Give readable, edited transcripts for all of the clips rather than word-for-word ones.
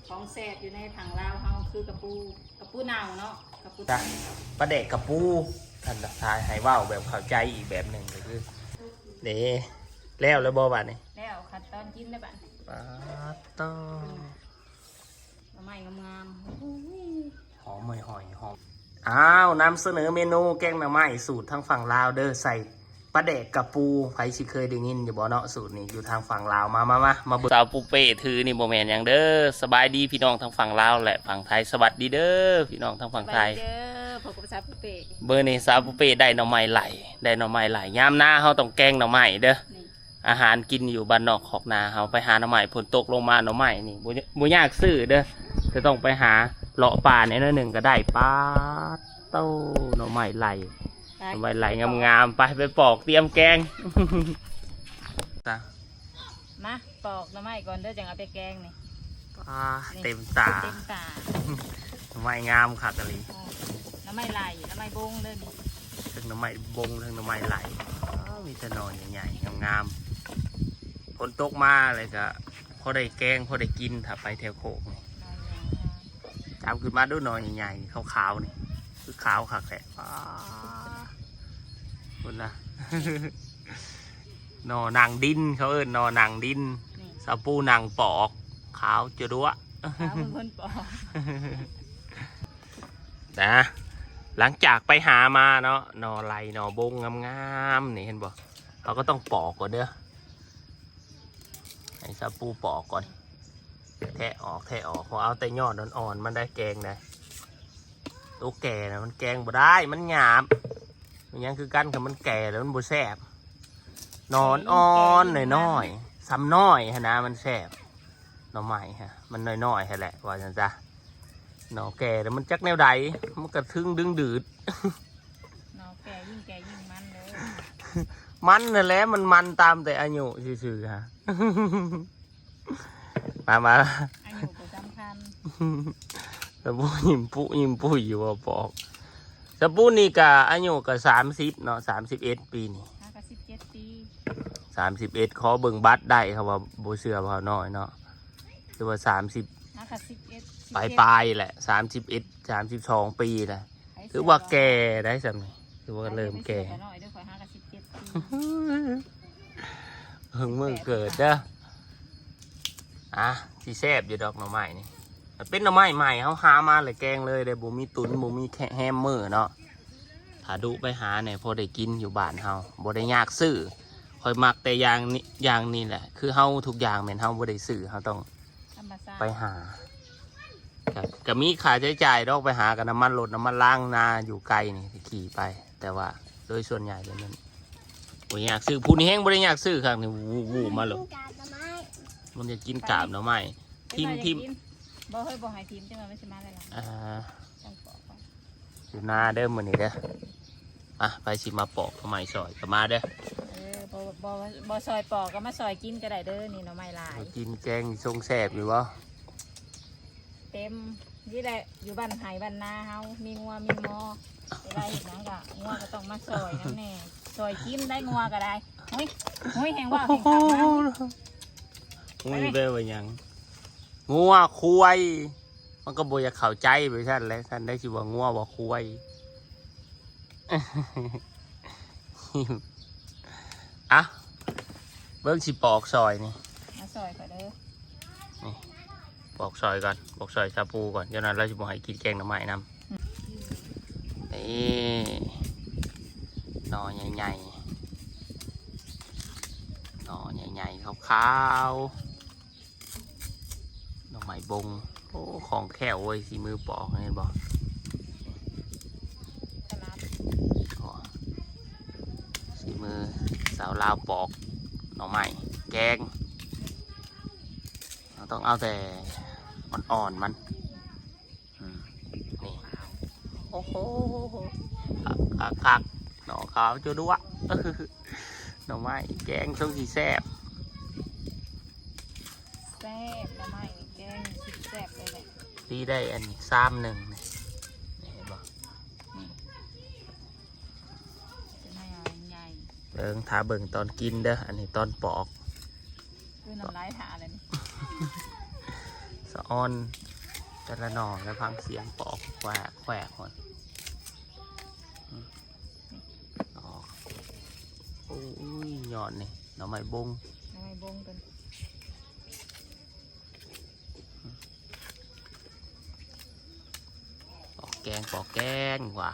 ของแซ่บอยู่ในถังลาวเฮาคือกระปูเน่าเนาะกระปูปลาเด็กกระปูท่านทายให้ว่าวแบบเข้าใจอีกแบบหนึ่งก็คือเด้แล้วบ่บ้านนี่แล้วขั้นตอนกินได้บ้านปลาต้อไม้งามหอมหอยหอมอ้าวนำเสนอเมนูแกงหน่อไม้สูตรทางฝั่งลาวเด้อใส่ปลาเด็กกระปูใครสิเคยได้ยินอยู่บ่เนาะสูตรนี้อยู่ทางฝั่งลาวมาเบิ่งสาวปูเป้ถือนี่บ่แม่นหยังเด้อสบายดีพี่น้องทางฝั่งลาวและฝั่งไทยสวัสดีเด้อพี่น้องทางฝั่งไทยเด้อพบกับสาวปูเป้เบอร์นี้สาวปูเป้ได้หน่อไม้ไหลยามหน้าเฮาต้องแกงหน่อไม้เด้ออาหารกินอยู่บ้านนอกขอกนาเฮาไปหาหน่อไม้ฝนตกลงมาหน่อไม้นี่บ่ยากซื้อเด้อจะต้องไปหาเลาะป่าในน้อยหนึ่งก็ได้ป้าเต้าหน่อไม้ไหลงามๆไปปอกเตรียมแกงมาปอกหน่อไม้ก่อนเด้อจังเอาไปแกงนี่เต็มตาหน่อไม้งามค่ะกะลีหน่อไม้ไหลหน่อไม้บงเด้อนี่ทั้งหน่อไม้บงทั้งหน่อไม้ไหลมีแต่หน่อใหญ่ๆงามๆฝนตกมาเลยก็พอได้แกงพอได้กินถ้าไปแถวโคกนี่จำขึ้นมาด้วยหน่อใหญ่ๆขาวๆนี่คือขาวค่ะแกคุณนะหน่อนางดินเขาหน่อนางดินสะปูนางปอกขาวจะดัวคนปอกนะหลังจากไปหามาเนาะหน่อไหลหน่อบงงามๆนี่เห็นบ่เราก็ต้องปอกก่อนเด้อให้สะปูปอกก่อนแทะออกพอเอาแต่ยอดอ่อนๆมันได้แกงได้ตัวแก่นะมันแกงบ่ได้มันหยาบมันยังคือกันกับมันแก่แล้วมันบ่แซ่บนอนอ่อนน้อยๆซ้ำน้อยฮะนะมันแซ่บหน่อไม้ฮะมันน้อยๆฮะแหละว่าจังจ้ะหน่อแก่แล้วมันจักแนวใดมันกระทึงดึงดืดหน่อแก่ยิ่งมันเลยมันนั่นแหละมันตามแต่อายุซื่อๆฮะมาอายุก็สำคัญสปูยิ้มปุ้ยอยู่ปอกสปูนี่กะอายุกะ30เนาะ31 ปีนี่17 ปี31ขอเบิ่งบัตรได้ครับว่าโบเสือพอน้อยเนาะคือว่า30ปลายแหละ31 32 ปีแหละคือว่าแก่ได้สำนี่คือว่าเริ่มแก่เพิ่งมือเกิดเด้อที่แซ่บอยู่ดอกหน่อไม้นี่เป็นหน่อไม้ใหม่เขาหามาเลยแกงเลยเดี๋ยวบุมีตุนบุมีแฮมเมอร์เนาะถ้าดูไปหาเนี่ยพอได้กินอยู่บ้านเฮาบ่ได้ยากซื้อคอยมักแต่อย่างนี้แหละคือเฮาทุกอย่างเหมือนเฮาบ่ได้ซื้อเฮาต้องไปหาก็มีค่าใช้จ่ายดอกไปหากับน้ำมันรถน้ำมันล้างนาอยู่ไกลนี่ขี่ไปแต่ว่าโดยส่วนใหญ่แล้วนั่นบ่อยากซื้อผู้นี้แห้งบ่ได้อยากซื้อครับนี่วูมาหรอกมันจะกินกาบหน่อไม้ทิมบ่ให้ทีมจังว่าไม่ใช่มาอะไรหรอกอยู่หน้าเด้อมื้อนี้เด้อไปสิมาปอกหน่อไม้ซอยก็มาเด้อบ่ซอยปอกก็มาซอยกินก็ได้เด้อนี่หน่อไม้ลายกินแกงทรงแซ่บอยู่บ่เต็มนี่แหละอยู่บ้านไห่บ้านนาเฮามีงัวมีมอเวลาเห็นนังก็งัวก็ต้องมาซอยนั่นแน่ซอยกินได้งัวก็ได้เฮ้ยแหงว่าแหงขับนะงูเบ้ว่ายังงัวควายมันก็บ่อยากเข้าใจไปท่านแล้วท่านได้ชื่อว่างัวว่าควายเบิ่งสิปอกซอยนี่มาซอยก่อนเด้อนี่ปอกซอยก่อนปอกซอยชาปูก่อนเดี๋ยวนั้นเราจะบอกให้กินแกงหน่อไม้นำนี่หน่อใหญ่ขาวหน่อไม้บงโอ้ของแข็งเว้ยสีมือปอกเห็นบ่สีมือสาวลาวปอกหน่อไม้แกงเราต้องเอาแต่อ่อนๆมันนี่โอ้โหคักหน่อขาวจุดวะหน่อไม้แกงต้องสีแซ่บหน่อไม้แกงแซ่บเลยแหละที่ได้อันนี้1นี่เห็นบ่เบิ่งถ้าเบิ่งตอนกินเด้ออันนี้ตอนปอกคือน้ำลายถาเลยนี่ส ะออนแต่ละหน่อแล้วฟังเสียงปอกแควกแควกคนออกโอ้ยหยอดนี่หน่อไม้บง ทำไมบงกัน ปอกแกงปอกแกงว่ะ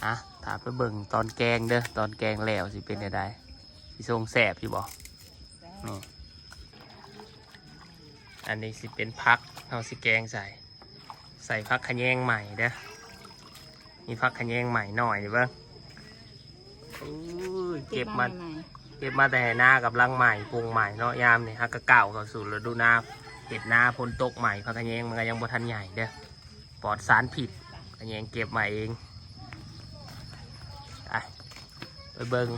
อ่ะถามไปเบิ่งตอนแกงเด้อตอนแกงแล้วสิเป็นยังไงสิทรงแสบสิบอกนี่อันนี้สิเป็นพักเอาสิแกงใส่พักขะแยงใหม่เด้อมีพักขะแยงใหม่หน่อยเบ้างเก็บมาแต่หน้ากับรังใหม่ปรุงใหม่เนาะยามนี่ฮักกะเก่าเข้าสู่ฤดูหน้าเห็ดหน้าพ้นตกใหม่พักขะแยงมันก็ยังบ่ทันใหญ่เด้อปลอดสารผิดขะแยงเก็บใหม่เองไปเบิ่ง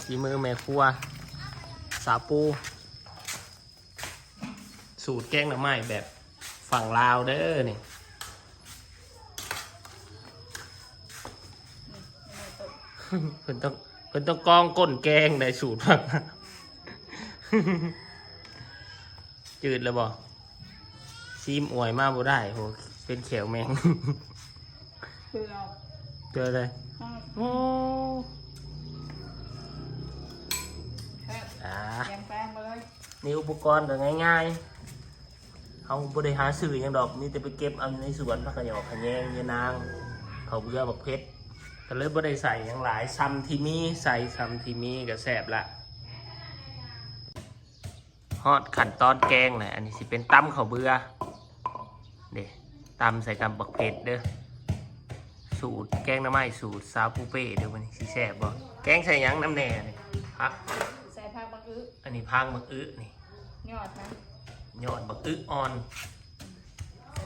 ฝีมือแม่ครัวสาวปูสูตรแกงหน่อไม้แบบฝั่งลาวเด้อนี่เพิ่นต้องกองก้นแกงในสูตรฝั่งจืดแล้วบ่ซีมอวยมากบ่ได้โหเป็นเขียวแมงเจอเลยโอ้นี่อุปกรณ์ก็ง่ายๆเขาบริหารสื่อยังดอกนี่แต่ไปเก็บเอาในสวนพักกระหยอกขะแยงยานางเขาเบื่อบักเพชรก็เลยบ่ได้ใส่อย่างหลายซ้ำที่มีใส่ซ้ำที่มีก็แซ่บละฮอดขั้นตอนแกงเลยอันนี้สิเป็นตำข้าวเบื่อเด้ตำใส่กับบักเพชรเด้อสูตรแกงหน่อไม้สูตรซาวปูเป้เด้อมันสิแซ่บบ่แกงใส่หยังน้ำแหน่นี่พักใส่ผักบักอึอันนี้พักบักอึนี่ยอดนะยอดบักอึอ่อน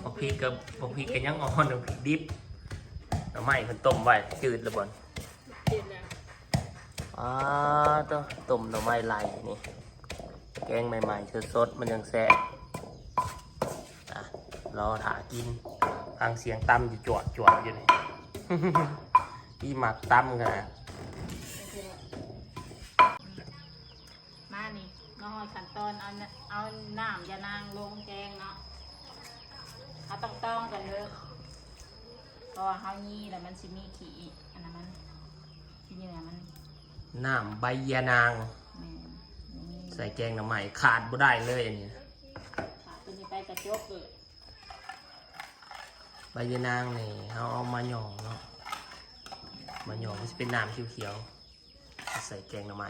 บักพริกกับยังอ่อนบักพริกดิบหน่อไม้มันต้มไว้จืดละบ่นต้มหน่อไม้ไหลนี่แกงใหม่ๆสดๆมันยังแซ่บรอถากินฟังเสียงตำอยู่จวดอยู่นี่ พี่หมักตำกันนะมานี่น้อยขั้นตอนเอาน้ำยานางลงแกงเนาะเอาต้องกันเลยก็เฮานี่แล้วมันสิมีขี้อันนั้นมันขี้เหงื่อมันน้ำใบยานางใส่แกงหน่อไม้ขาดบ่ได้เลยอันนี้ตัวนี้ไปกระจกเลยใบยานางนี่เขาเอามาหย่องเนาะมาหย่องมันจะเป็นน้ำเขียวๆใส่แกงหน่อไม้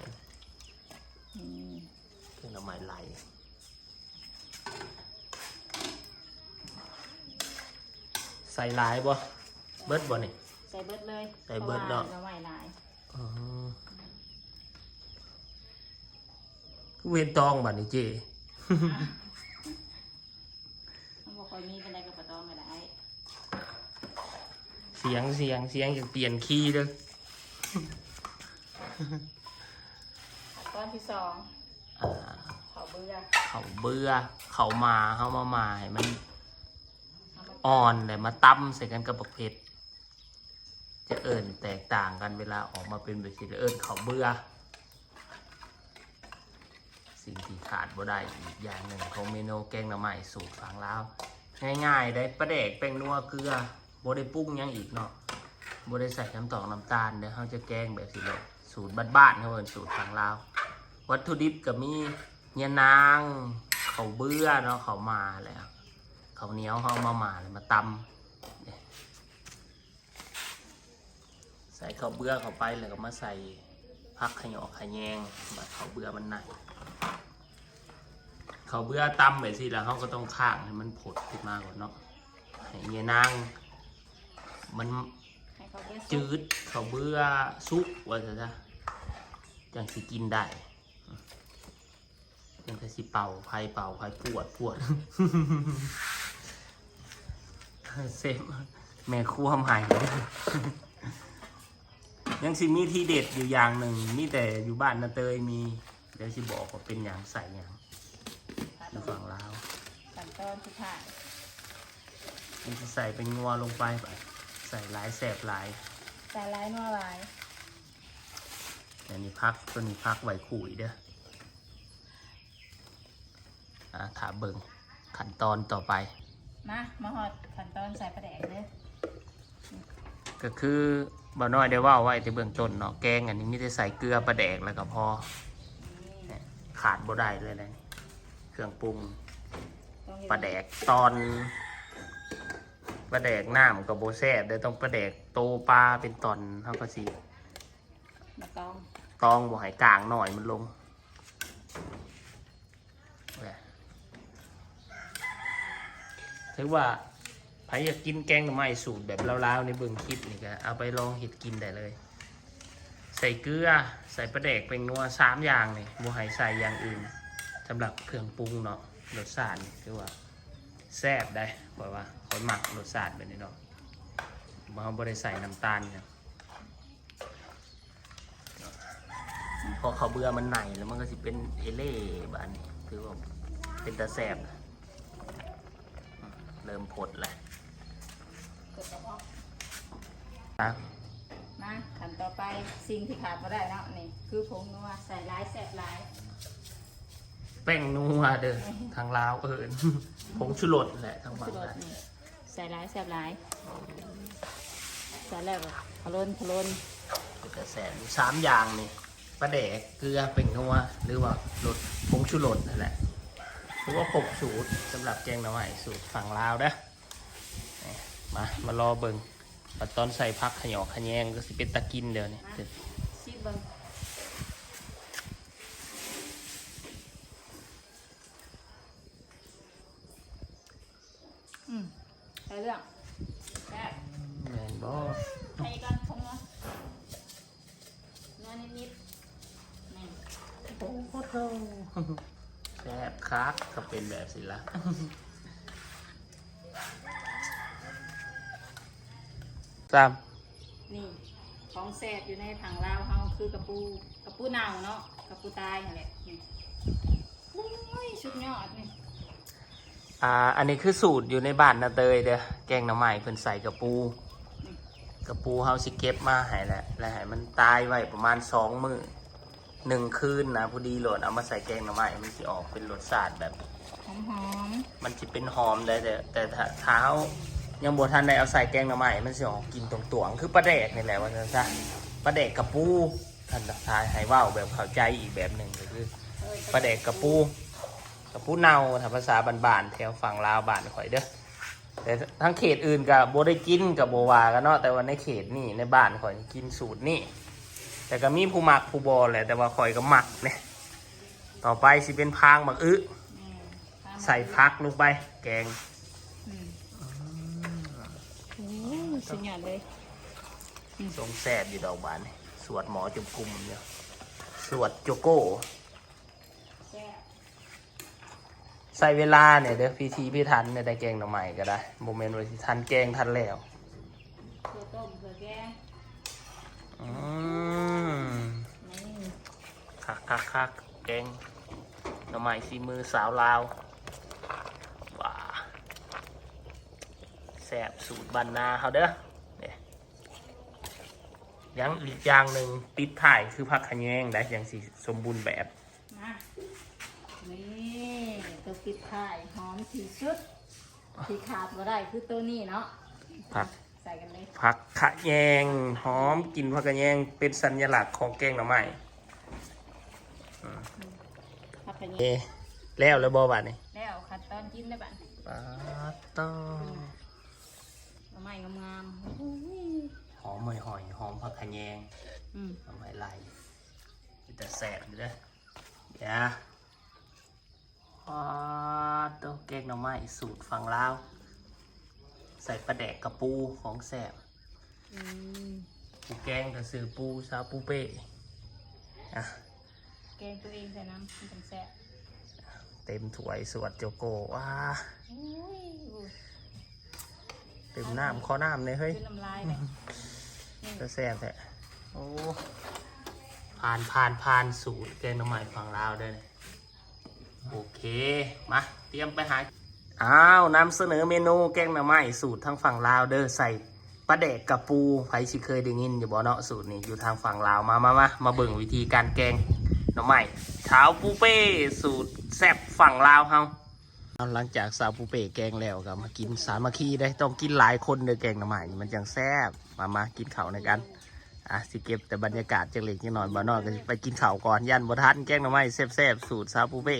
แกงหน่อไม้ไหลใส่หลายบ่เบิดบ่นี่ใส่เบิดเลยใส่เบิดเนาะหน่อไม้หลายเวนตองบัดนี้เจ้มันบอกคอยมีกันได้กับปะตองกันได้เสียงอย่างเปลี่ยนคีย์เด้อตอนที่สองเขาเบื่อเขามาให้มันอ่อนแต่มาตั้มใส่กันกับบักเผ็ดจะเอิญแตกต่างกันเวลาออกมาเป็นแบบนี้เอิญเขาเบื่อสิ่งที่ขาดบ่ได้อีกอย่างหนึ่งของเมนูแกงหน่อไม้สูตรฝั่งลาวง่ายๆได้ปลาแดกแป้งนัวเกลือบ่ได้ปรุงยังอีกเนาะบ่ได้ใส่น้ำตาลน้ำตาลเดี๋ยวเขาจะแกงแบบสิเลยสูตรบ้านๆเขาเป็นสูตรฝั่งลาววัตถุดิบก็มียานางเขาเบื่อเนาะเขามาแล้วเขาเหนียวเขามาเลยมาตำใส่ข้าวเบื่อเข้าไปแล้วก็มาใส่ผักขยอขะแยงแบบข้าวเบื่อมันหนักข้าวเบื่อตำแบบสิแล้วเขาก็ต้องข้างให้มันผดขึ้นมาก่อนเนาะให้ยานางมันจืดข้าวเบื่อซุกว่าจะจังสิกินได้ยังจะสิเป่าไผ่ปวดเซฟแม่ครัวใหม่ยังสิมีที่เด็ดอยู่อย่างหนึ่งมีแต่อยู่บ้านนาเตยมีเดี๋ยวสิบอกว่าเป็นอย่างใส่อย่างอยู่ฝั่งลาวขั้นตอนสุดท้ายมันจะใส่เป็นงัวลงไปใส่หลายแสบหลายใส่หลายนัวหลายอันนี้พักตัวนี้พักไว้ขุยเด้อ ถามเบิ่งขั้นตอนต่อไปมาหอดขั้นตอนใส่ปลาแดกเลย ก็คือบ่น้อยได้ว่าไว้ที่เบื้องต้นเนาะแกงอันนี้มีแต่ใส่เกลือปลาแดกแล้วก็พอขาดบ่ได้เลยนะเครื่องปรุงปลาแดกตอนปลาแดกน้ำกับโบแซ่บได้ต้องปลาแดกโตปลาเป็นตอนเท่ากับสี มาตอง ตองบ่ให้กลางหน่อยมันลงถือว่าใครอยากกินแกงหน่อไม้สูตรแบบลาวๆในเบิ่งคลิปนี่ก็เอาไปลองเห็ดกินได้เลย ใส่เกลือใส่ปลาแดกเป็นนัว3อย่างนี่บ่ให้ใส่อย่างอื่นสำหรับเครื่องปรุงเนาะรสชาตินี่คือว่าแซ่บได้เพราะว่าคนหมักรสชาติแบบนี้เนาะบ่ได้ใส่น้ำตาลเนี่ยพอเขาเบื่อมันไหนแล้วมันก็สิเป็นเอเล่บ้านนี้คือว่าเป็นตาแซ่บเริ่มผดแล้วมาขั้นต่อไปสิ่งที่ขาดไม่ได้เนาะนี่คือผงนัวใส่ร้ายแซ่บร้าย แป้งนัวเด้อทางลาวผงชูรสแหละทางฝั่งนั้น ใส่ร้ายแซ่บร้ายใส่แล้วก็พะโล้นจะแสบ3อย่างนี่ปลาแดกเกลือแป้งนัวหรือว่ารสผงชูรสนั่นแหละถือว่าครบสูตรสำหรับแกงหน่อไม้สูตรฝั่งลาวเด้อมารอเบิ่งตอนใส่พักขยอขะแยงก็สิเป็นตะกินเดี๋ยวนี้ชิมเบิ่งใส่เรื่องแซ่บ แม่นบ่ ใส่กันผงนัวนิดๆนี่ โอ้โหแซ่บคักก็เป็นแบบสิละนี่ของแซ่บอยู่ในถังลาวเฮาคือกระปูเน่าเนาะกระปูตายนั่นแหละนี่โอ้ยชุดยอดนี่ อันนี้คือสูตรอยู่ในบ้านนาเตยเด้อแกงหน่อไม้เพิ่นใส่กระปูเฮาสิเก็บมาให้แล้วให้มันตายไว้ประมาณ2 มื้อ1 คืนนะพอดีโหลดเอามาใส่แกงหน่อไม้มันสิออกเป็นรสชาติแบบหอมมันสิเป็นหอมได้แต่ถ้าเฮายังบ่ทันได้เอาใส่แกงหน่อไม้มันสิออกกินตรงๆคือปลาแดกนี่แหละว่าซั่นซะปลาแดกกระปูท่านทายให้เว้าแบบเข้าใจอีกแบบหนึ่งก็คือปลาแดกกระปูเน่าถ้าภาษาบ้านๆแถวฝั่งลาวบ้านข่อยเด้อแต่ทั้งเขตอื่นก็บ่ได้กินกับบ่ว่ากันเนาะแต่ว่าในเขตนี่ในบ้านข่อยกินสูตรนี่แต่ก็มีผู้มักผู้บ่แหละแต่ว่าข่อยก็มักเนี่ยต่อไปสิเป็นพางบักใส่พักลงไปแกงสุดยอดเลยทรงแซ่บอยู่ดอกบานนี่สวดหมอจุ่มกุมเนี่ยสวดโจโก้ใส่เวลาเนี่ยเดี๋ยวพี่ทันเนี่ยได้แกงหน่อไม้ก็ได้โมเมนต์ไว้ที่ทันแกงทันแล้วเผือต้มเผือแกงคักแกงหน่อไม้ฝีมือสาวลาวว้าแซ่บสูตรบรรณาเขาเด้อเนี่ยยังอีกอย่างหนึ่งติดถ่ายคือผักขะแยงได้อย่างสิสมบูรณ์แบบนี่ตัวปิดท้ายหอมที่สุดที่ขาดมาได้คือตัวนี้เนาะผักใส่กันเลยผักขะแยงหอมกลิ่นผักขะแยงเป็นสัญลักษณ์ของแกงหน่อไม้ผักขะแยงแล้วบ่บัดนี่แล้วขั้นตอนกินได้บัดปาต้อหน่อไม้งามหอมหอยหอมผักขะแยงหอมไหลแต่แสบอยู่เลยตัวแกงหน่อไม้สูตรฝั่งลาวใส่ปลาแดกกระปูของแสบปูแกงกับซื้อปูซาปูเป้แกงตัวเองใส่น้ำมันแสบเต็มถ้วยสวดโจโก้ว้าเต็มน้ำข้อน้ำเลยเฮ้ยจะแสบแท้โอ้ผ่านสูตรแกงหน่อไม้ฝั่งลาวได้เลยโอเคมาเตรียมไปหานำเสนอเมนูแกงหน่อไม้สูตรทางฝั่งลาวเด้อใส่ปลาแดกกระปูใครสิเคยได้ยินอยู่บ่เนาะสูตรนี้อยู่ทางฝั่งลาวมาเบิ่งวิธีการแกงหน่อไม้เท้าปูเป้สูตรแซ่บฝั่งลาวเฮา หลังจากสาวปูเป้แกงแล้วก็มากินสามัคคีได้ต้องกินหลายคนเด้อแกงหน่อไม้นี่มันจังแซ่บมากินข้าวในกันสิเก็บแต่บรรยากาศจังเล็กจังหน่อยบ่นอนก็สิไปกินข้าวก่อนยันบ่ทันแกงหน่อไม้แซ่บๆสูตรสาวปูเป้